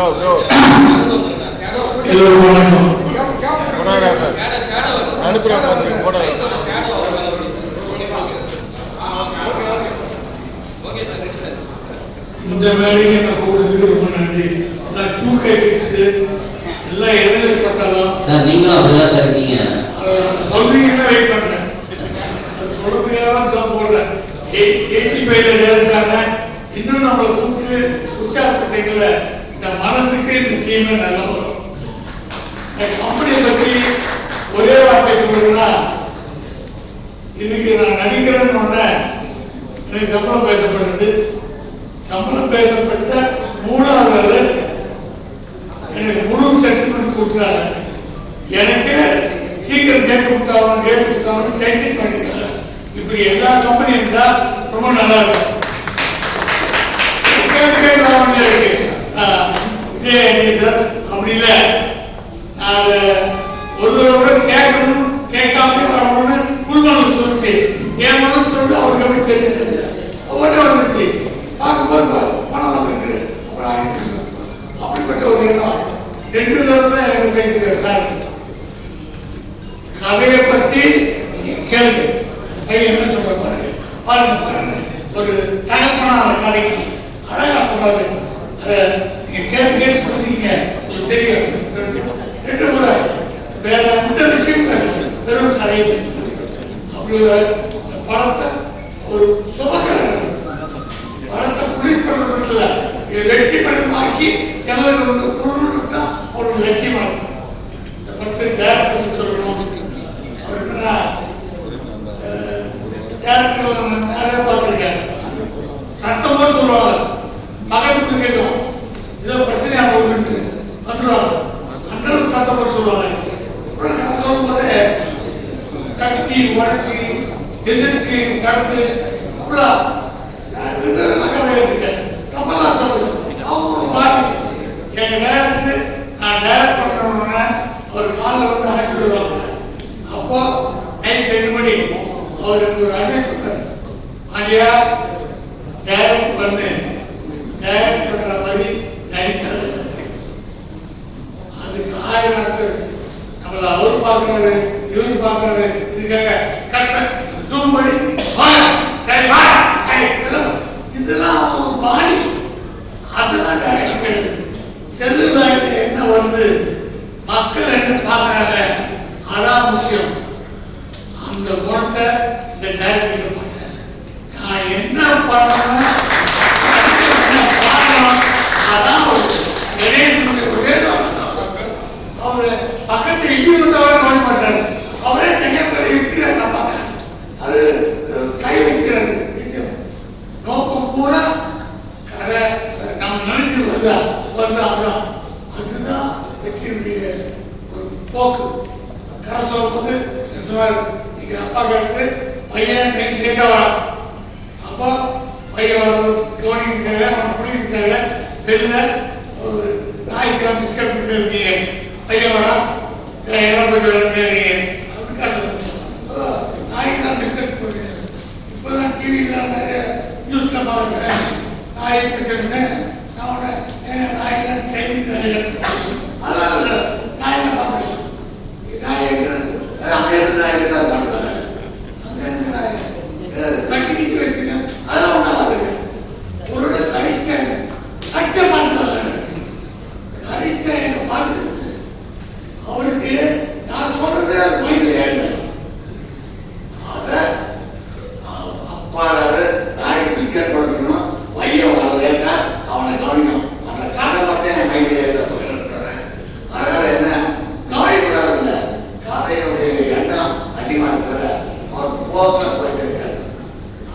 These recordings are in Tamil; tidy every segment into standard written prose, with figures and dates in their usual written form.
எல்லோரும் வணக்கம். இந்த வேலையை நான் கூடுதலுக்கு ரொம்ப நன்றி. அதான் 2K கிட்ஸ் எல்லாம் எழுதல் பார்த்தாலும் சார் நீங்களும் அப்படிதான் சார் இருக்கீங்க. சொல்றீங்கன்னா வெயிட் பண்றேன். அது சொல்றதுக்காக தான் போடல. 85ல நேரத்தான இன்னும் நம்மளை கூப்பிட்டு உற்சாகப்படுத்தீங்கள இந்த மனசுக்கு இந்த தீமை நல்லா வரும். இந்த கம்பெனியை பற்றி ஒரே வார்த்தை சொல்லுன்னா, இதுக்கு நான் நடிக்கிறேன்னு ஒன்று எனக்கு சம்பளம் பேசப்படுது. சம்பளம் பேசப்பட்ட 3வது நாள் எனக்கு முழு செட்டில்மெண்ட் கொடுத்துறாங்க. எனக்கு சீக்கிரம் டேட் கொடுத்தாலும் டென்ஷன் பண்ணிக்கிறாங்க. இப்படி எல்லா கம்பெனியும் இருந்தால் ரொம்ப நல்லா இருக்கும். விஜய் சார் அப்படி இல்லை, நான் ஒரு தடவை கேட்கணும் கேட்காம வரணும்னு உள்மனு சொல்லிச்சு. என் மனசு சொல்லிட்டு அவருக்கு எப்படி தெரிஞ்சு உடனே வந்துருச்சு. பார்க்கும்போது பணம் வந்துருக்கு. அப்புறம் அப்படிப்பட்ட ஒரு எண்ணம் 2 தடவை தான் எனக்கு பேசுகிறேன் சார். கதையை பற்றி கேளுங்க. அந்த பையன் என்ன சொல்ற பாருங்க. ஒரு தகப்பனான கதைக்கு அழகா சொல்றாரு. அதை நீங்க கேட்டு புரிஞ்சுங்க, உங்களுக்கு தெரியும். 2 முறை வேற எந்த விஷயம் பேசல, வெறும் கதையை பற்றி. அப்படி இந்த படத்தை ஒரு சுபகர படத்தை புலிஸ் படம் மட்டும் இல்லை, இது வெற்றி படம் ஆக்கி ஜனங்களுக்கு தான் அவரோட லட்சியமா இருக்கும். இந்த படத்தை டேரக்டர் சொல்லணும். அவர் என்னன்னா டேரக்டர் நிறைய பார்த்துருக்கேன். சத்தம் போட்டு சொல்லுவாங்க, பக்கத்துக்கு கேட்கும், ஏதோ பிரச்சனையா போகுதுன்ட்டு வந்துடுவாங்க. அந்த அளவுக்கு சத்தம் போட்டு சொல்லுவாங்க. அப்புறம் கதை சொல்லும் போதே தட்டி உடச்சி எதிர்ச்சி நடந்து அவ்வளோ கதை எடுத்துட்டேன். தப்பெல்லாம் சொல்லுது. அவங்க பாடி எங்க நேரத்துக்கு நான் டேரக்ட் பண்ணுறோம்னா அவர் காலில் வந்து ஆக்கி விடுவாங்க. அப்போ நைட் 2 மணி அவருக்கு ஒரு அட்வைஸ் பண்ணார். மாடியா டைரக்ட் பண்ணு, டைரக்ட் பண்ற மாதிரி நடிக்காது. அதுக்கு 1000 அர்த்தம் இருக்கு. நம்மள அவரு பார்க்கறாரு, இவரு பார்க்கறாரு, இதுக்காக கட் ஜூம் பண்ணி இதெல்லாம் அவங்க பாடி அதெல்லாம் டைரக்ஷன் கிடையாது. செல்லுல என்ன வருது, மக்கள் என்ன பார்க்கறாங்க, அதான் முக்கியம். அந்த குணத்தை இந்த டைரக்டர் பார்த்தேன். நான் என்ன பண்ணணும் பார்க்கணும், அதான் ஒரே அவரு பக்கத்து இடி வந்தவரை கவனி பண்றாரு. அவரே தனியா வச்சுக்கிறாரு. நான் பார்த்தேன், அது கை வச்சுக்கிறாரு. நோக்கம் பூரா கதை நம்ம நினைச்சு வருதா அதுதான் அதுதான் வெற்றியுடைய ஒரு போக்கு. கதை சொல்லும் போது நீங்க அப்பா கேட்டு பையன் நைட் லேட்டா வரான். அப்போ பையன் வர்றது கவனிக்காக அவன் குடியிருக்காங்க. வெளில ஒரு நாய்க்கெல்லாம் பிஸ்கட் கொடுத்து இருக்கீங்க, பையன் வரா இடம் போயிட்டு வரீங்க அப்படின்னு நாய்க்கெல்லாம் பிஸ்கட் கொடுக்குறீங்க. இப்போதான் டிவியில் நிறைய நியூஸ்ல பார்க்குறேன். நாய் பிஸ்கட்னு நான் உடனே நாய்க்கெல்லாம் ட்ரைனிங் அதெல்லாம் இல்லை. நாயெல்லாம் பார்த்துக்கலாம். நாய் அங்கே இருந்து நாய் இருக்காது பார்க்குறாங்க. அங்கே இருந்து நாய் கட்டிக்கிட்டு வச்சுங்க, அதெல்லாம் ஒன்றாக ஒரு கடிச்சிட்டாங்க. கட்ட மாட்டாங்க. கடிச்சா எங்க பார்த்துருக்கு. அவருக்கு நான் சொல்றது மைண்டில் ஏழு. அதை அப்பாடாரு நாய் பிஸ்கட் கொடுக்கணும், பையன் வரலன்னா அவனை கவனிக்கணும். அந்த கதை மட்டும் என் மைண்டில் ஏழு. அதனால என்ன கவனிக்கூடாது இல்லை, கதையினுடைய எண்ணம் அதிகமாக இருக்கிற அவர் போக்கில் போயிட்டு இருக்காரு.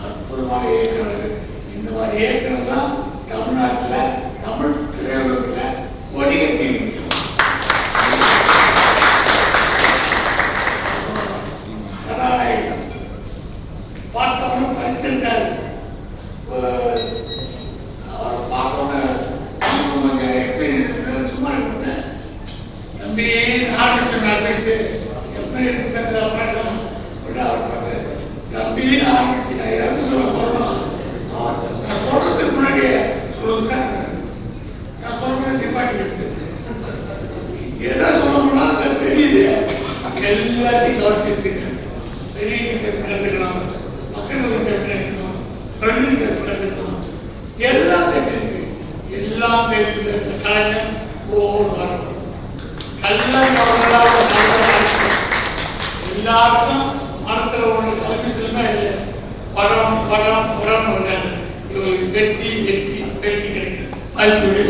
அற்புதமான இயக்குனர். இந்த மாதிரி இயக்குனர்லாம் தமிழ்நாட்டில் தமிழ் திரையுலகத்தில் கொடி கட்டி நிற்கணும். கதாநாயகன் பார்த்தவனும் படிச்சிருக்காரு. அவர் பார்த்தவன கொஞ்சம் எக்ஸ்பீரியன்ஸ் சும்மா இருக்கு. தம்பி ஆரம்பிச்சு நான் பேசிட்டு எப்படி இருக்கு பார்க்கலாம். அவர் பார்த்து தம்பின்னு ஆரம்பிச்சு நான் இறந்து சொல்ல போறோம். நான் சொல்றதுக்கு முன்னாடியே சொல்லுங்க சார், நான் சொல்றது நிப்பாட்டிக்கிறேன். எதை சொல்லணும்னா தெரியுது, எல்லாத்தையும் கவனிச்சு வச்சுருக்காரு. பெரியவங்கிட்ட எப்படி எடுத்துக்கணும், மக்கள்கிட்ட எப்படி எடுக்கணும், ஃப்ரெண்டுகிட்ட எப்படி எடுத்துக்கணும், எல்லாம் தெரியுது. எல்லாம் தெரிந்த கலைஞன் ஒவ்வொரு வரும் எல்லாருக்கும் மனத்தில் ஒன்று கல்வி செல்லுமே இல்லை. படம் படம் படம் விளையாடு இவங்களுக்கு வெற்றி வெற்றி வெற்றி கிடைக்கும். வாழ்த்து நன்றி.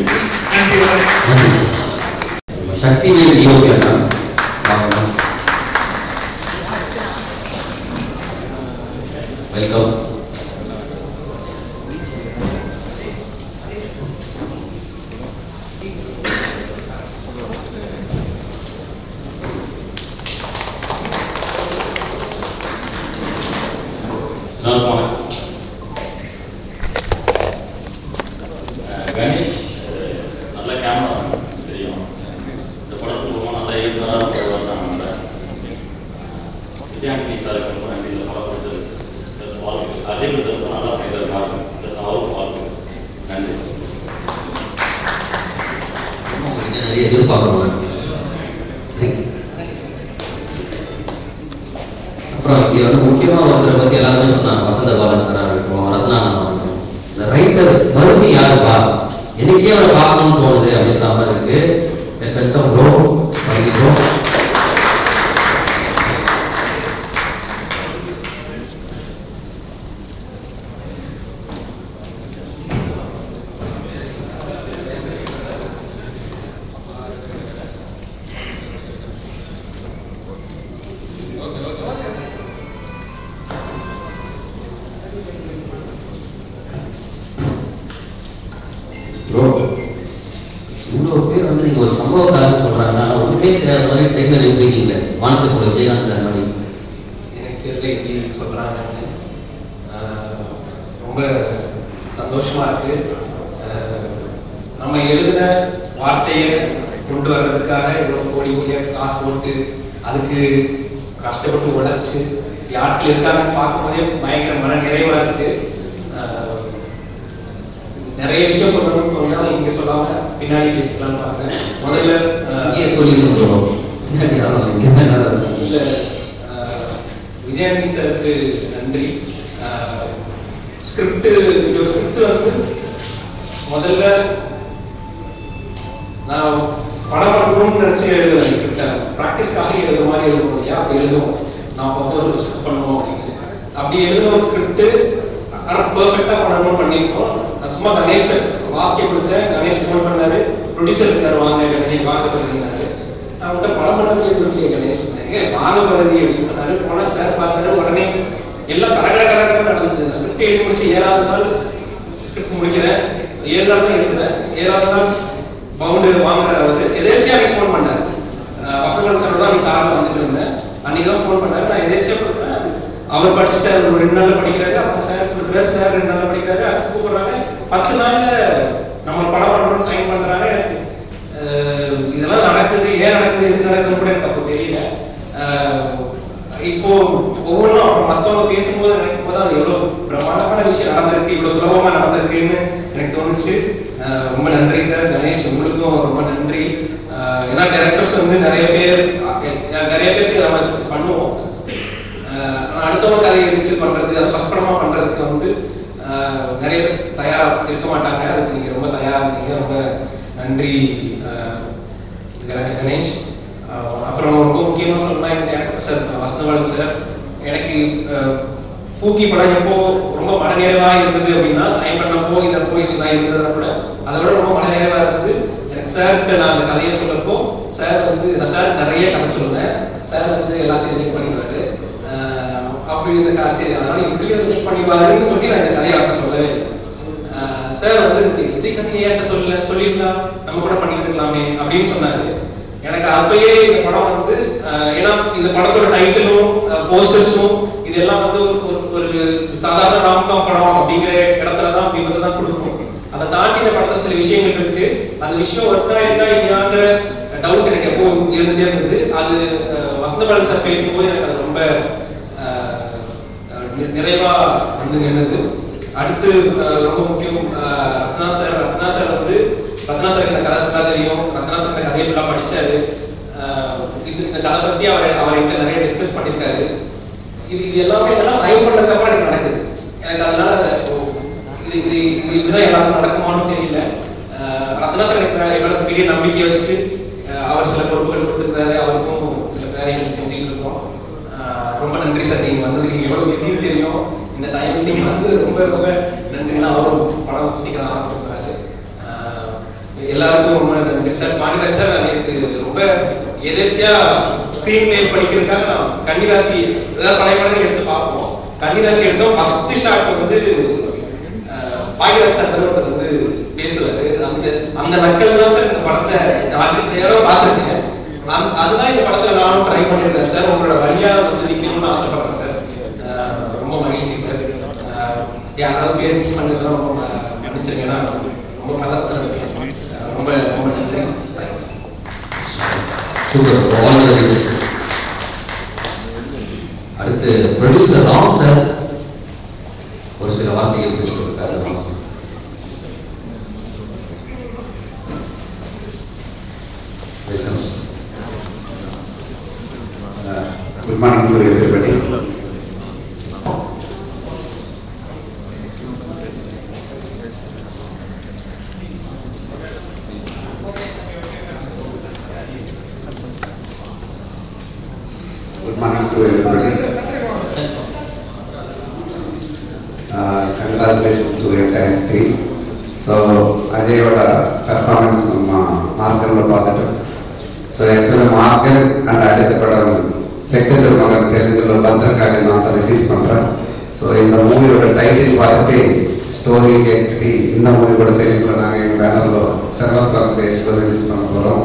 சக்தி வெல்கம். கணேஷ் நல்ல கேமரா தெரியும். இந்த படத்துக்கு ரொம்ப நல்ல இயக்குனராக வரலாங்க. விஜயாண்டனி சாருக்கு ரொம்ப நன்றி. இந்த படம் கொடுத்தது ப்ளஸ் வாழ்த்துக்கள். அஜய் ரொம்ப நல்லா பண்ணியிருக்காரு மார்க்கு ப்ளஸ் அவருக்கு வாழ்த்துக்கள். நன்றி. நிறைய எதிர்பார்க்கணும். அப்புறம் இங்கே வந்து முக்கியமாக ஒருத்தரை பற்றி எல்லாருமே சொன்னாங்க. வசந்த பாலன் சாராக இருக்கும், ரத்னா ஆகட்டும். இந்த ரைட்டர் மருதி யாருப்பா, எனக்கே அவரை பார்க்கணும்னு தோணுது அப்படின்ற மாதிரி இருக்கு. வெல்கம் ப்ரோ, மருதி ப்ரோ. இவ்வளோ பேர் வந்து நீங்கள் ஒரு சம்பவத்தாக சொல்கிறாங்க, ஆனால் ஒன்றுமே தெரியாத மாதிரி சைடில் நின்றுருக்கீங்க. வானத்தை கூட விஜயகாந்த் சார் மாதிரி எனக்கு தெரியல எப்படி சொல்கிறாங்கன்னு. ரொம்ப சந்தோஷமாக இருக்குது. நம்ம எழுதின வார்த்தையை கொண்டு வர்றதுக்காக இவ்வளோ கோடி கோடியாக காசு போட்டு அதுக்கு கஷ்டப்பட்டு உழைச்சி யாருக்கு இருக்காங்கன்னு பார்க்கும்போதே பயங்கர மன நிறைவாக இருக்குது. நிறைய விஷயம் சொல்லணும்னு தோணுது, இங்கே சொல்லாமல் பின்னாடி பேசிக்கலாம்னு பார்க்குறேன். முதல்ல இங்கே சொல்லிக்கணும் இல்லை, விஜயாண்டி சாருக்கு நன்றி. ஸ்கிரிப்ட் வந்து முதல்ல நான் படம் பண்ணணும்னு நினச்சி எழுதுவேன். ஸ்கிரிப்டை ப்ராக்டிஸ்க்காக எழுதுற மாதிரி எழுதுவோம் இல்லையா, அப்படி எழுதுவோம். நான் ப்ரொபோசல் ஸ்கிரிப்ட் பண்ணுவோம் அப்படின்னு அப்படி எழுதுன ஸ்கிரிப்ட் ஆனால் பெர்ஃபெக்டாக பண்ணணும்னு பண்ணியிருக்கோம். நான் சும்மா கணேஷ் வாசிக்க கொடுத்தேன். கணேஷ் ஃபோன் பண்ணாரு, ப்ரொடியூசர் இருக்காரு, வாங்க கணேஷ் வாங்க பண்ணியிருந்தாரு. நான் உங்கள்கிட்ட படம் பண்ணவே கொடுக்கலையே கணேஷ், வாங்க பகுதி அப்படின்னு சொன்னாரு. போனால் சார் பார்த்தாரு, உடனே எல்லாம் கடற்கரை நடந்தது. இந்த ஸ்கிரிப்ட் எழுதி முடிச்சு 7வது நாள் ஸ்கிரிப்ட் முடிக்கிறேன். 7 நாள் தான் எழுதுறேன். 7வது நாள் பவுண்டு வாங்குறாரு. அவர் எதேச்சியாக எனக்கு ஃபோன் பண்ணார். வசந்தபாலன் சார் தான் அன்றைக்கி காரில் வந்துட்டு இருந்தேன். அன்றைக்கி தான் ஃபோன் பண்ணார். நான் எதேச்சியாக கொடுக்குறேன். அவர் படிச்சுட்டாரு, ஒரு 2 நாளில் படிக்கிறாரு. அப்புறம் சார் கொடுக்குறாரு, சார் 2 நாளில் படிக்கிறாரு. அடுத்து கூப்பிட்றாங்க, 10 நாளில் நம்ம படம் பண்ணுறோம்னு சைன் பண்ணுறாங்க. எனக்கு இதெல்லாம் நடக்குது, ஏன் நடக்குது, எதுக்கு நடக்குதுன்னு கூட எனக்கு அப்போ தெரியல. இப்போ ஒவ்வொன்றும் அப்புறம் மற்றவங்க பேசும்போது நினைக்கும் போது அது எவ்வளோ பிரமாண்டமான விஷயம் நடந்திருக்கு, இவ்வளோ சுலபமாக நடந்திருக்குன்னு எனக்கு தோணுச்சு. ரொம்ப நன்றி சார். கணேஷ் உங்களுக்கும் ரொம்ப நன்றி. ஏன்னா டைரக்டர்ஸ் வந்து நிறைய பேருக்கு நம்ம பண்ணுவோம். ஆனால் அடுத்தவங்க கதையை எடுத்து பண்ணுறதுக்கு, அதை ஃபஸ்ட் படமாக பண்ணுறதுக்கு வந்து நிறைய பேர் தயாராக இருக்க மாட்டாங்க. அதுக்கு நீங்கள் ரொம்ப தயாராக இருந்தீங்க. ரொம்ப நன்றி கணேஷ். அப்புறம் ரொம்ப முக்கியமாக சொல்லணும்னா எங்கள் டேரக்டர் சார் வசந்தபாலன் சார். எனக்கு பூக்கி படம் எப்போ ரொம்ப மனநிறைவாக இருந்தது அப்படின்னா, சைன் பண்ணப்போ இதப்போ இதெல்லாம் இருந்ததை கூட அதை விட ரொம்ப மனநிறைவாக இருந்தது. எனக்கு சார்கிட்ட நான் அந்த கதையை சொல்லப்போ சார் வந்து நான் சார் நிறைய கதை சொல்லுவேன். சார் வந்து எல்லாத்தையும் ரிஜெக்ட் பண்ணிடுவார். அப்படி இந்த காசு அதனால எப்படியும் ரிஜெக்ட் பண்ணிடுவாருன்னு சொல்லி நான் இந்த கதையை அவர்கிட்ட சொல்லவே இல்லை. சார் வந்து இதே கதையை ஏன்ட்ட சொல்லியிருந்தா நம்ம கூட பண்ணியிருக்கலாமே அப்படின்னு சொன்னாரு. எனக்கு அப்பயே இந்த படம் வந்து ஏன்னா இந்த படத்தோட டைட்டிலும் போஸ்டர்ஸும் இதெல்லாம் வந்து ஒரு சாதாரண ராம்காம் படம் அப்படிங்கிற இடத்துல தான் விபத்தை தான் கொடுக்கும். அதை தாண்டி இந்த படத்துல சில விஷயங்கள் இருக்கு. அந்த விஷயம் ஒர்க்கா இருக்கா இல்லையாங்கிற டவுட் எனக்கு எப்போ இருந்துட்டே இருந்தது. அது வசந்தபாலன் சார் பேசும்போது எனக்கு அது ரொம்ப நிறைவா வந்து நின்றுது. அடுத்து ரொம்ப முக்கியம் ரத்னா சார். ரத்னா சாருக்கு இந்த கதை ஃபுல்லாக தெரியும். ரத்னா சார் இந்த கதையை ஃபுல்லாக படித்தாரு. இந்த கதை பற்றி அவர் என்கிட்ட நிறைய டிஸ்கஸ் பண்ணியிருக்காரு. இது எல்லாமே என்னன்னா சைன் பண்ணதுக்கு அப்புறம் எனக்கு நடக்குது. எனக்கு அதனால இதுதான் எல்லாருக்கும் நடக்குமான்னு தெரியல. ரத்னா சார் எங்களோட பெரிய நம்பிக்கையை வச்சு அவர் சில பொறுப்புகள் கொடுத்துருக்காரு. அவருக்கும் சில வேலைகள் செஞ்சுட்டு இருக்கோம். ரொம்ப நன்றி சார், நீங்கள் வந்ததுக்கு. நீங்கள் எவ்வளோ பிஸின்னு தெரியும். இந்த டைம் நீங்கள் வந்து ரொம்ப ரொம்ப நன்றினா. அவரும் படம் சீக்கிரம் ஆரம்பிக்கிறாரு. எல்லாருக்கும் ரொம்ப நன்றி சார். பாண்டியராஜ் சார், எனக்கு ரொம்ப எதேச்சியா ஸ்க்ரீன் பிளே படிக்கிறதுக்காக நான் கன்னிராசி ஏதாவது பழைய படங்கள் எடுத்து பார்ப்போம். கன்னிராசி எடுத்தோம். ஃபர்ஸ்ட் ஷாட் வந்து பாண்டியராஜ் சார் ஒருத்தர் வந்து பேசுவாரு. அந்த நக்கல் தான் சார் இந்த படத்தை யாரோ பார்த்துருக்கேன். அதுதான் இந்த படத்தில் நானும் ட்ரை பண்ணியிருக்கேன் சார். உங்களோட வழியாக வந்து நிற்கணும்னு ஆசைப்படுறேன் சார். ரொம்ப மகிழ்ச்சி சார். யாராவது பேர் மிஸ் பண்ணுறதுலாம் ரொம்ப மன்னிச்சிருங்கன்னா ரொம்ப பதட்டத்தில் இருக்கேன். ரொம்ப ரொம்ப நன்றி. தேங்க்ஸ். அடுத்து ப்ரொடியூசர் ராம் சார் ஒரு சில வார்த்தைகள் பேசுவதற்காக. Ram sir welcome sir. Good morning to everybody. Good morning to everybody. Congratulations to the entire team. So, Ajayoda performance நம்ம மார்க்கெட்ல பார்த்துட்டு, ஸோ ஆக்சுவலாக மார்க்கெட் அண்ட் அடுத்த படம் செக்த திருமகன் தெலுங்குல பத்திரக்காளி நான் தான் ரிலீஸ் பண்ணுறேன். ஸோ இந்த மூவியோட டைட்டில் பார்த்துட்டு ஸ்டோரி கேட்டுட்டு இந்த மூவியோட தெலுங்குல நாங்கள் எங்கள் பேனரில் செர்வத்ராம் பேஸில் ரிலீஸ் பண்ண போகிறோம்.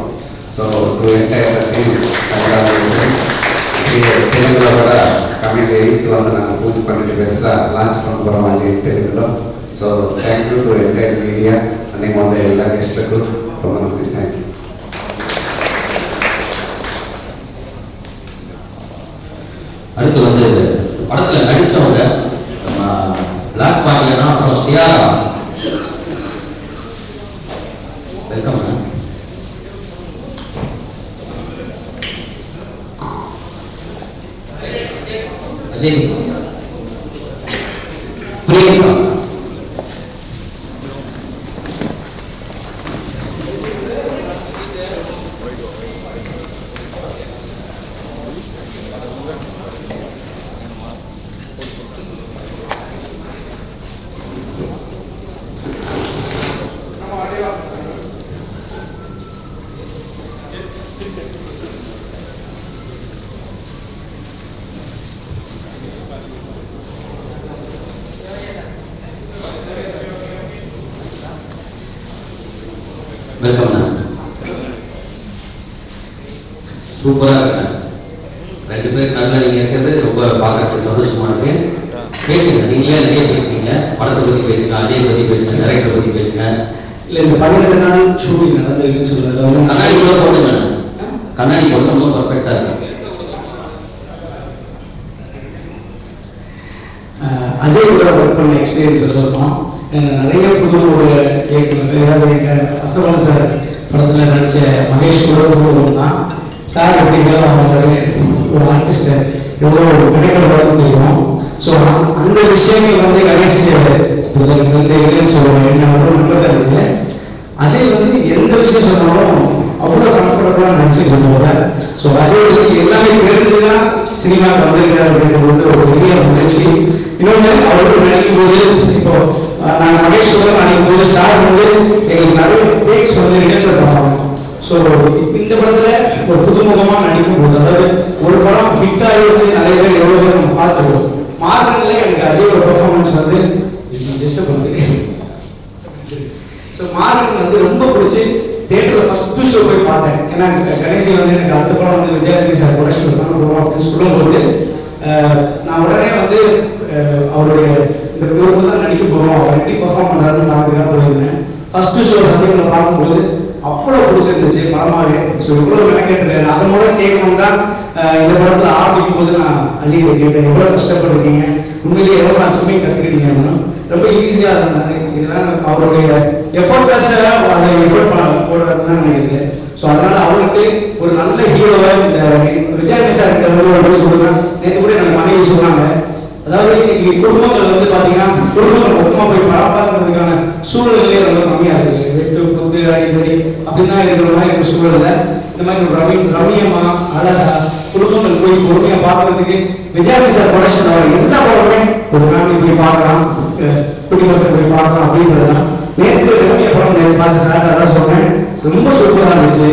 So to entire team congratulations. தெலுங்குல கூட கமிட்டி 8 வந்து நாங்கள் பூஜை பண்ணிட்டு பெருசாக லான்ச் பண்ண போகிறோம் அஜய் தெலுங்குல. So thank you to entire media. அன்னைக்கு வந்த எல்லா கெஸ்ட்டுக்கும் ரொம்ப நன்றி. தேங்க்யூ. அடுத்து வந்து படத்தில் நடித்தவங்க நம்ம பிளாக் பாண்டியனா, அப்புறம் ஸ்ரீயாரா. வெல்கம். அஜய், பிரியங்கா, வெல்கம். சூப்பராக இருக்கேன். 2 பேர் நல்ல நீங்கள் இருக்கிறது ரொம்ப பார்க்கறதுக்கு சந்தோஷமா இருக்கு. பேசுங்க, நீங்களே நிறைய பேசுவீங்க. படத்தை பற்றி பேசுங்க, அஜய் பற்றி பேசுங்க, டைரக்டர் பற்றி பேசுங்க. இல்லை, இந்த 12 நாள் ஷூட்டிங் நடந்திருக்குன்னு சொல்லுறது கண்ணாடி கூட போடுங்க. கண்ணாடி போட்டு ரொம்ப பர்ஃபெக்டாக இருக்கு. அஜய் கூட ஒர்க் பண்ண எக்ஸ்பீரியன்ஸை சொல்லணும். நிறைய புது கேட்குறது. ஏதாவது எங்கள் வசந்தபாலன் சார் படத்தில் நடித்த மகேஷ் கூட புது தான். சார் எப்படிங்க அவங்க ஒரு ஆர்டிஸ்ட்டு எவ்வளோ மெனக்கெடுவாருன்னு தெரியும். ஸோ அந்த விஷயங்கள் வந்து கணேசன் இந்த இல்லைன்னு சொல்லுவாங்க. என்ன அவ்வளோ நம்பதான் இருந்தது. அஜய் வந்து எந்த விஷயம் சொன்னாலும் அவ்வளோ கம்ஃபர்டபுளாக நடிச்சுட்டு இருந்தவர். ஸோ அஜய் வந்து எல்லாமே தெரிஞ்சுதான் சினிமாவுக்கு வந்திருக்காரு அப்படின்றது வந்து ஒரு பெரிய மகிழ்ச்சி. இன்னொன்று அவரோட நடிக்கும் போது, இப்போ நாங்கள் மகேஷ் கூட நடிக்கும் போது சார் வந்து எங்களுக்கு நிறைய டேக்ஸ் வந்து ரிஹர்சல் பண்ணுவாங்க. ஸோ இந்த படத்தில் ஒரு புதுமுகமாக நடிக்கும் போது, அதாவது ஒரு படம் ஹிட் ஆகிருந்து நிறைய பேர் எவ்வளோ பேர் நம்ம பார்த்துருவோம். மார்க்கெட்டில் எனக்கு அஜயோட பெர்ஃபார்மன்ஸ் வந்து டிஸ்டர்ப் பண்ணுது. ஸோ மார்க்கெட் வந்து ரொம்ப பிடிச்சி தியேட்டரில் ஃபஸ்ட்டு ஷோ போய் பார்த்தேன். ஏன்னா கணேசி வந்து எனக்கு அடுத்த படம் வந்து விஜயாலட்சுமி சார் ப்ரொடக்ஷன் பண்ண போகிறோம் அப்படின்னு சொல்லும்போது நான் உடனே வந்து அவருடைய இந்த இவருக்கு தான் நடிக்க போகிறோம், அவர் எப்படி பர்ஃபார்ம் பண்ணுறாருன்னு பார்த்துக்காக போயிருந்தேன். ஃபஸ்ட்டு ஷோ சத்தியத்தில் பார்க்கும்போது அவ்வளோ பிடிச்சிருந்துச்சு படமாகவே. ஸோ எவ்வளோ விளக்கேட்டுருக்காரு. அதன் மூலம் கேட்கணும் தான் இந்த படத்தில் ஆரம்பிக்கும் போது நான் அஜய் கேட்டேன், எவ்வளோ கஷ்டப்பட்டுருக்கீங்க, உண்மையிலேயே எவ்வளோ நான் ஸ்விம்மிங் கற்றுக்கிட்டீங்கன்னா ரொம்ப ஈஸியாக இருந்தாங்க. இதெல்லாம் அவருடைய எஃபர்ட்லெஸ்ஸாக அதை எஃபர்ட் போடுறதுன்னு நினைக்கிறேன். ஸோ அதனால அவருக்கு ஒரு நல்ல ஹீரோவை இந்த விஜய் சார் ஒரு சொல்லுவேன். நேற்று கூட எனக்கு மனைவி சொன்னாங்க, அதாவது இன்னைக்கு குடும்பங்கள் வந்து பார்த்தீங்கன்னா குடும்பங்கள் மொத்தமாக போய் படம் பார்க்கறதுக்கான சூழ்நிலையே ரொம்ப கம்மியாக இருக்குது. வெட்டு குத்து அடித்தடி அப்படின்னு தான் இருக்கிற மாதிரி இருக்கிற சூழலில் இந்த மாதிரி ஒரு ரம்யமா அழகா குடும்பங்கள் போய் பொறுமையாக பார்க்கறதுக்கு விஜய் சார் ப்ரொடக்ஷன் அவர் எல்லா படமே ஒரு ஃபேமிலி போய் பார்க்கலாம், குட்டி பசங்க போய் பார்க்கலாம் அப்படின்றதுதான். நேற்று ரம்ய படம் நேற்று பார்த்து சார் அதான் சொன்னேன், ரொம்ப சூப்பராக இருந்துச்சு.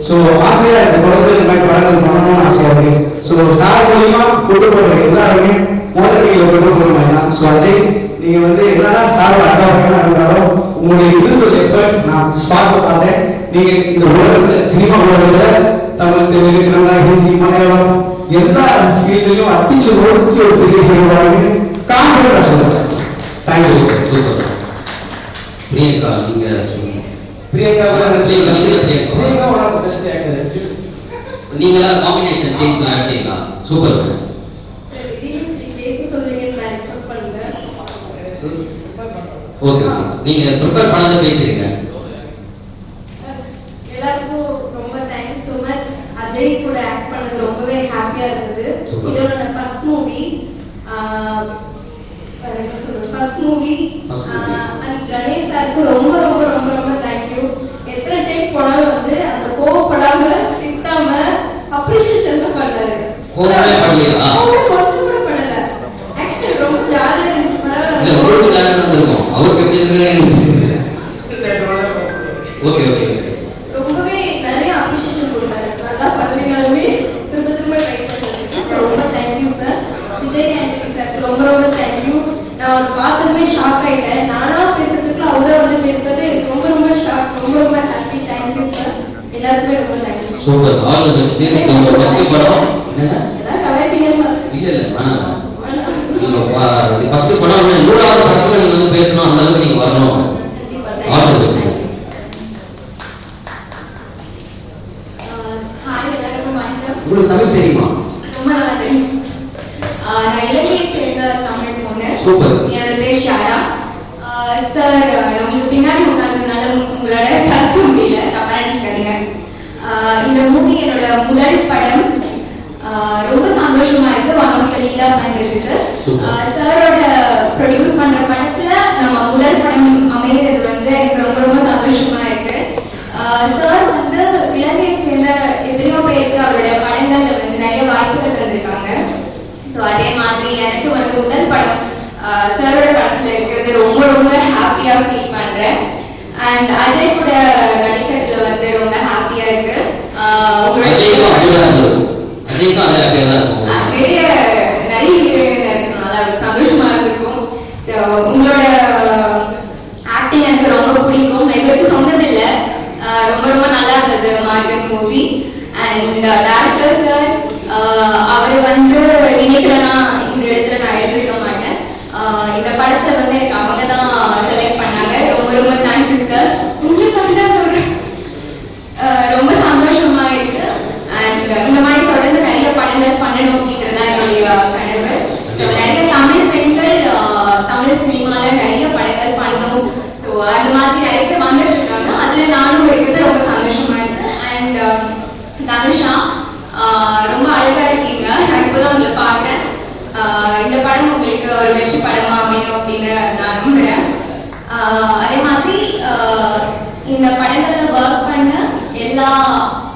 ஸோ ஆசையாக இந்த படத்தை இந்த மாதிரி படங்கள் பண்ணணும்னு ஆசையாக இருக்கு. ஸோ சார் மூலியமா கொண்டு போகிற எல்லாருமே மோதல்களை கொண்டு போகணும். ஸோ அஜய் நீங்கள் வந்து என்னன்னா சாரோட அக்காவாக இருந்தாலும் உங்களுடைய இண்டிவிஜுவல் எஃபர்ட் நான் ஸ்பாட்டில் பார்த்தேன். நீங்கள் இந்த உலகத்தில் சினிமா உலகத்தில் தமிழ், தெலுங்கு, கன்னடா, ஹிந்தி, மலையாளம் எல்லா ஃபீல்ட்லையும் அடிச்சு ஓடுறதுக்கு ஒரு பெரிய ஹீரோவாக கான்ஃபிடண்டாக சொல்லுவேன். தேங்க்யூ. சூப்பர். பிரியங்கா நீங்கள் சொல்லுங்கள். Priyanka Priyanka one of the best actor. நீங்களா காம்பினேஷன் சீன்ஸ்லாம் அடிச்சீங்களா? சூப்பர். ஓகே, நீங்க ப்ரிப்பேர் பண்ணாத பேசுறீங்க. எல்லாருக்கும் ரொம்ப thank you so much. Ajay கூட ஆக்ட் பண்ணது ரொம்பவே ஹாப்பியா இருந்தது. இது என்னோட ஃபர்ஸ்ட் மூவி. அண்ட் கணேஷ் சாருக்கு ரொம்ப ரொம்ப ரொம்ப ரொம்ப தேங்க் யூ. எத்தனை டைம் போனாலும் வந்து அந்த கோவப்படாம திட்டாம அப்ரிஷியேஷன் தான் பண்ணாரு. கோவமே பண்ணலையா? கொஞ்சம் கூட பண்ணல. ஆக்சுவலி ரொம்ப ஜாலியா இருந்துச்சு. இல்ல உங்களுக்கு ஜாலியா இருந்திருக்கும். அவருக்கு எப்படி இருக்குன்னு சிஸ்டர் டேட்டோட ஓகே ஓகே ஓகே. ரொம்பவே நிறைய அப்ரிஷியேஷன் கொடுத்தாரு. நல்லா பண்ணலனாலுமே திரும்ப திரும்ப ட்ரை பண்ணாரு. ஸோ ரொம்ப thank you sir. Vijay Antony sir ரொம்ப ரொம்ப தேங்க்யூ. நான் அவர் பார்த்ததுமே ஷாக் ஆயிட்டேன். நானா பேசுறதுக்குள்ள அவரே வந்து பேசுறது எனக்கு ரொம்ப ரொம்ப ஷாக். ரொம்ப ரொம்ப ஹாப்பி. Thank you sir. எல்லாருக்குமே ரொம்ப thank you. Super. All the best. நீங்க உங்க ஃபர்ஸ்ட் படம் என்னங்க? ஏதாவது கலாய்ப்பீங்கன்னு பார்த்தேன். இல்ல இல்ல வேணாம். நீங்க இது ஃபர்ஸ்ட் படம் வந்து 100வது படத்துல நீங்க வந்து பேசணும், அந்த அளவுக்கு நீங்க வரணும். All the best. ஹாய் எல்லாருக்கும் வணக்கம். உங்களுக்கு தமிழ் தெரியுமா? ரொம்ப நல்லா தெரியும். நான் இலங்கையை சேர்ந்த தமிழ் பொண்ணு. சூப்பர். என்னோட பேர் ஷாரா. சார் உங்களுக்கு பின்னாடி உட்கார்ந்ததுனால உங்களோட கருத்து முடியல, தப்பா நினைச்சுக்காதீங்க. இந்த மூவி என்னோட முதல் படம். ரொம்ப சந்தோஷமா இருக்கு ஒன் ஆஃப் த லீடா பண்றதுக்கு. சாரோட ப்ரொடியூஸ் பண்ற படத்துல நம்ம முதல் படம் அமைகிறது வந்து எனக்கு ரொம்ப ரொம்ப சந்தோஷமா இருக்கு. சார் வந்து இலங்கையை சேர்ந்த எத்தனையோ பேருக்கு அவருடைய படங்கள்ல வந்து நிறைய வாய்ப்புகள் தந்திருக்காங்க. ஸோ அதே மாதிரி எனக்கு வந்து முதல் படம் சாரோட படத்துல இருக்கிறது ரொம்ப ரொம்ப ஹாப்பியா ஃபீல் பண்றேன். அண்ட் அஜய் கூட நடிக்கிறதுல வந்து ரொம்ப ஹாப்பியா இருக்கு. நிறைய ஹீரோயின் இருக்கனால சந்தோஷமா இருந்திருக்கும். ஸோ உங்களோட ஆக்டிங் எனக்கு ரொம்ப பிடிக்கும். நான் இது வரைக்கும் சொன்னதில்லை. ரொம்ப ரொம்ப நல்லா இருந்தது Maargan movie. And director sir அவர் வந்து நினைக்கலன்னா இந்த இடத்துல நான் எழுதிருக்க மாட்டேன். இந்த படத்துல வந்து எனக்கு அவங்க தான் செலக்ட் பண்ணாங்க. ரொம்ப ரொம்ப தேங்க்யூ சார். உங்களை பற்றி தான் சொல்றேன். ரொம்ப சந்தோஷமா இருக்கு. அண்ட் இந்த மாதிரி தொடர்ந்து நிறைய படங்கள் பண்ணணும் அப்படிங்கிறதா என்னுடைய கனவு. நிறைய தமிழ் பெண்கள் தமிழ் சினிமால நிறைய படங்கள் பண்ணணும். ஸோ அந்த மாதிரி நிறைய பேர் வந்துட்டு இருக்காங்க. அதுல நானும் இருக்கிறது ரொம்ப சந்தோஷமா இருக்கு. அண்ட் தனுஷா ரொம்ப அழகா இருக்கீங்க. நான் இப்போதான் உங்களை பார்க்குறேன். இந்த படம் உங்களுக்கு ஒரு வெற்றி படமா அமையும் அப்படின்னு நான் நம்புறேன். அதே மாதிரி இந்த படங்கள்ல ஒர்க் பண்ண எல்லா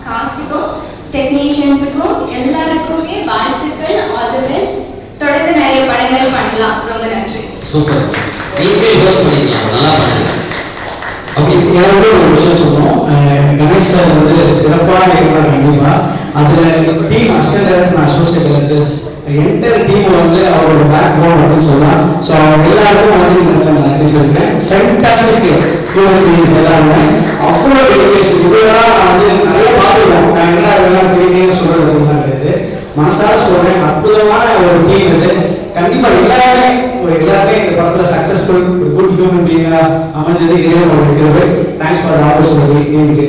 காஸ்டுக்கும் டெக்னீஷியன்ஸுக்கும் எல்லாருக்குமே வாழ்த்துக்கள். All the best. தொடர்ந்து நிறைய படங்கள் பண்ணலாம். ரொம்ப நன்றி. சூப்பர். நீங்களே ஹோஸ்ட் பண்ணிக்கலாம். நல்லா பண்ணுங்க. அப்படி எனக்கு ஒரு விஷயம் சொல்லணும். கணேஷ் சார் வந்து சிறப்பான இயக்குனர் கண்டிப்பாக. அதில் team assistant director, associate directors entire team வந்து அவரோட பேக் போன் அப்படின்னு சொல்லலாம். ஸோ அவங்க எல்லாருக்கும் வந்து இந்த இடத்துல நான் நன்றி சொல்லிக்கிறேன். ஃபேண்டாஸ்டிக் ஹியூமன் பீயிங்ஸ் எல்லாருமே அவ்வளோ டெடிகேஷன். இதெல்லாம் நான் வந்து நிறைய பார்த்துருக்கோம். நான் எல்லாரும் பெரிய சொல்கிறது தான் கிடையாது. மனசார சொல்கிறேன், அற்புதமான ஒரு டீம் இது. கண்டிப்பாக எல்லாருமே இந்த படத்தில் சக்ஸஸ்ஃபுல் ஒரு குட் ஹியூமன் பீயிங்காக அமைஞ்சது இறைவனோட இருக்கிறது. Thanks for the opportunity.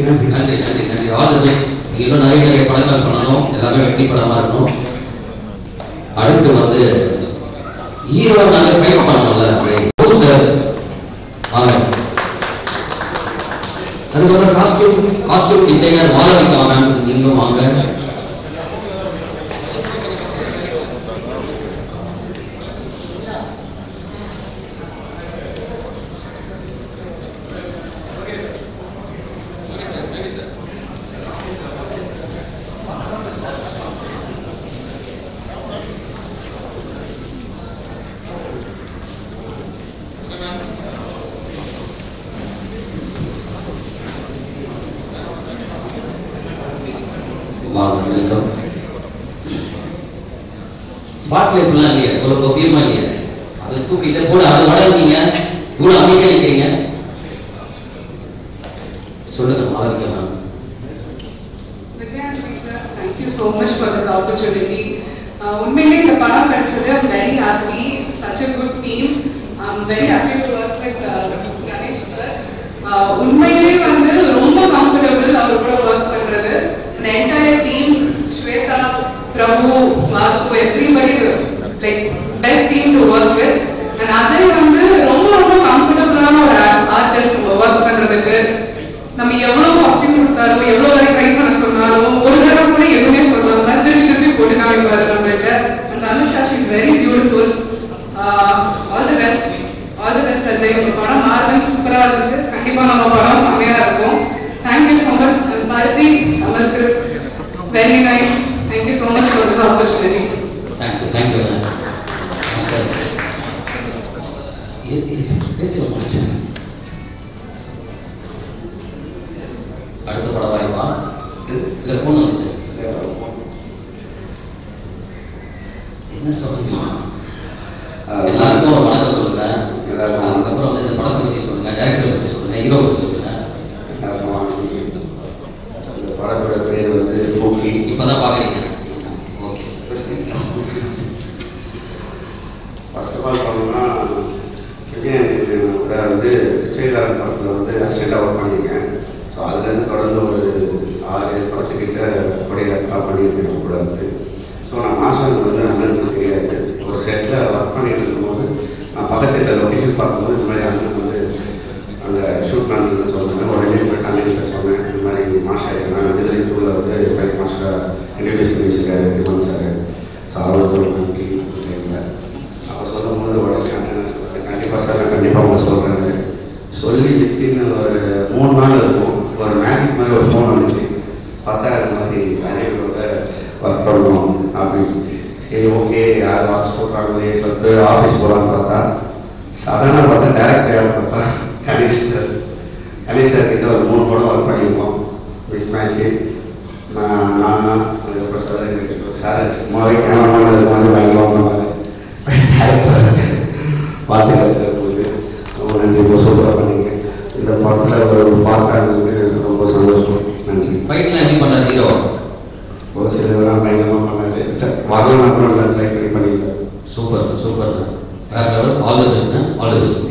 நன்றி நன்றி நன்றி. All the best. நீங்கள் இன்னும் நிறைய படங்கள் பண்ணணும். எல்லாமே வெற்றி படமாக இருக்கணும். அடுத்து வந்து ஹீரோ நாங்க ஃபைட் பண்ணோம்ல சார் வாங்க. அதுக்கப்புறம் காஸ்டியூம் டிசைனர் மாலவிகா மேம் நீங்களும் வாங்க. ஸ்பாட்லைட் எல்லாம் இல்லையா? இவ்வளோ கொப்பியமா இல்லையா? அதை தூக்கி இதை போட அதை வட இருக்கீங்க, இவ்வளோ அமைதியாக நிற்கிறீங்க. சொல்லுங்க Malavika ma'am. Vijayandi sir, thank you so much for this opportunity. உண்மையிலே இந்த படம் கிடைச்சது. I'm very happy. Such a good team. I'm very happy to work with Ganesh sir. உண்மையிலே வந்து ரொம்ப கம்ஃபர்டபுள் அவர் கூட ஒர்க் பண்ணுறது. அந்த entire team, Swetha, Prabhu, Vasu, everybody like best team to work with. And Ajay வந்து ரொம்ப ரொம்ப கம்ஃபர்டபுளான ஒரு ஆர்டிஸ்ட் நம்ம ஒர்க் பண்ணுறதுக்கு. நம்ம எவ்வளோ காஸ்டியூம் கொடுத்தாரோ, எவ்வளோ வரை ட்ரை பண்ண சொன்னாலும் ஒரு தடவை கூட எதுவுமே சொல்லாம திருப்பி போட்டு காமிப்பாரு நம்மகிட்ட. அந்த Anusha, she is very beautiful. All the best, all the best Ajay. உங்க படம் மார்கன் சூப்பராக இருந்துச்சு. கண்டிப்பாக நம்ம படம் செம்மையாக இருக்கும். Thank you so much. Bharathi Samskrith, very nice. Thank you so much for this opportunity. Thank you master. பேசுங்க மாஸ்டர். அடுத்த படம் வாய்ப்பா இல்லை ஃபோன் வந்துச்சு? என்ன சொல்லுங்க? எல்லாருக்கும் ஒரு வணக்கம் சொல்லுங்க. அதுக்கப்புறம் வந்து இந்த படத்தை பற்றி சொல்லுங்க, டைரக்டரை பற்றி சொல்லுங்க, ஹீரோ பற்றி சொல்லுங்க. இந்த படத்தோட பேர் வந்து பூக்கி. இப்போதான் பார்க்குறீங்க? Okay sir. First of all சொல்லணும்னா விஜயாண்டி கூட வந்து பிச்சைக்காரன் படத்தில் வந்து அசிஸ்டண்டாக ஒர்க் பண்ணியிருக்கேன். ஸோ அதுலேருந்து தொடர்ந்து ஒரு 6-7 படத்துக்கிட்ட கொரியோகிராஃபராக பண்ணியிருக்கேன் கூட வந்து. ஸோ நான் மாஸ்டர் வந்து அண்ணனுக்கு தெரியாது. ஒரு செட்டில் ஒர்க் பண்ணிட்டு இருக்கும்போது நான் பக்கத்து செட்டில் லொக்கேஷன் பார்க்கும்போது இந்த மாதிரி அண்ணன் வந்து அந்த ஷூட் பண்ணணும்னு சொன்னேன். உடனே போய்ட்டு அண்ணன்கிட்ட சொன்னேன், இந்த மாதிரி மாஸ்டர் ஆகிட்டேன். விடுதலை டூவில் வந்து ஃபைட் மாஸ்டராக இன்ட்ரடியூஸ் பண்ணி வச்சிருக்காரு டிமான் சார். ஸோ அவருக்கு ஒரு நன்றி தெரியல. அப்போ சொல்லும் போது உடனே அண்ணன் சொல்கிறாரு, கண்டிப்பாக சார் நான் கண்டிப்பாக அவங்க சொல்கிறேங்க. சொல்லி வித்தின்னு ஒரு 3 நாள் இருக்கும். ஒரு மேஜிக் மாதிரி ஒரு ஃபோன் வந்துச்சு. பார்த்தா அது மாதிரி அஜயோட ஒர்க் பண்ணணும் அப்படின்னு. சரி ஓகே, யார் ஒர்க் சொல்கிறாங்களே சொல்லிட்டு ஆஃபீஸ் போகலான்னு பார்த்தா சடனாக பார்த்தா டேரக்டர் யார் பார்த்தா கணேஷ் சார். கணேஷ் சார் கிட்ட ஒரு 3 படம் ஒர்க் பண்ணியிருக்கோம். மிஸ் மேட்ச்சு நானா, அதுக்கப்புறம் சார் எங்கிட்ட சார் சும்மாவே கேமராமேன் அது மாதிரி பயங்கரமாக மாதிரி டேரக்டர் பார்த்துக்கலாம் சார். உங்களுக்கு ரொம்ப நன்றி, ரொம்ப சூப்பராக பண்ணீங்க. இந்த படத்தில் ஒரு பார்ட்டாக இருந்தது, ரொம்ப சந்தோஷம். நன்றி. ஃபைட்லாம் எப்படி பண்ணார் ஹீரோ? ஒரு சில இதெல்லாம் பயங்கரமாக பண்ணார். வரலாம் கூட ட்ரை பண்ணி பண்ணியிருந்தார். Super super. வேறு level. All the best. All the best.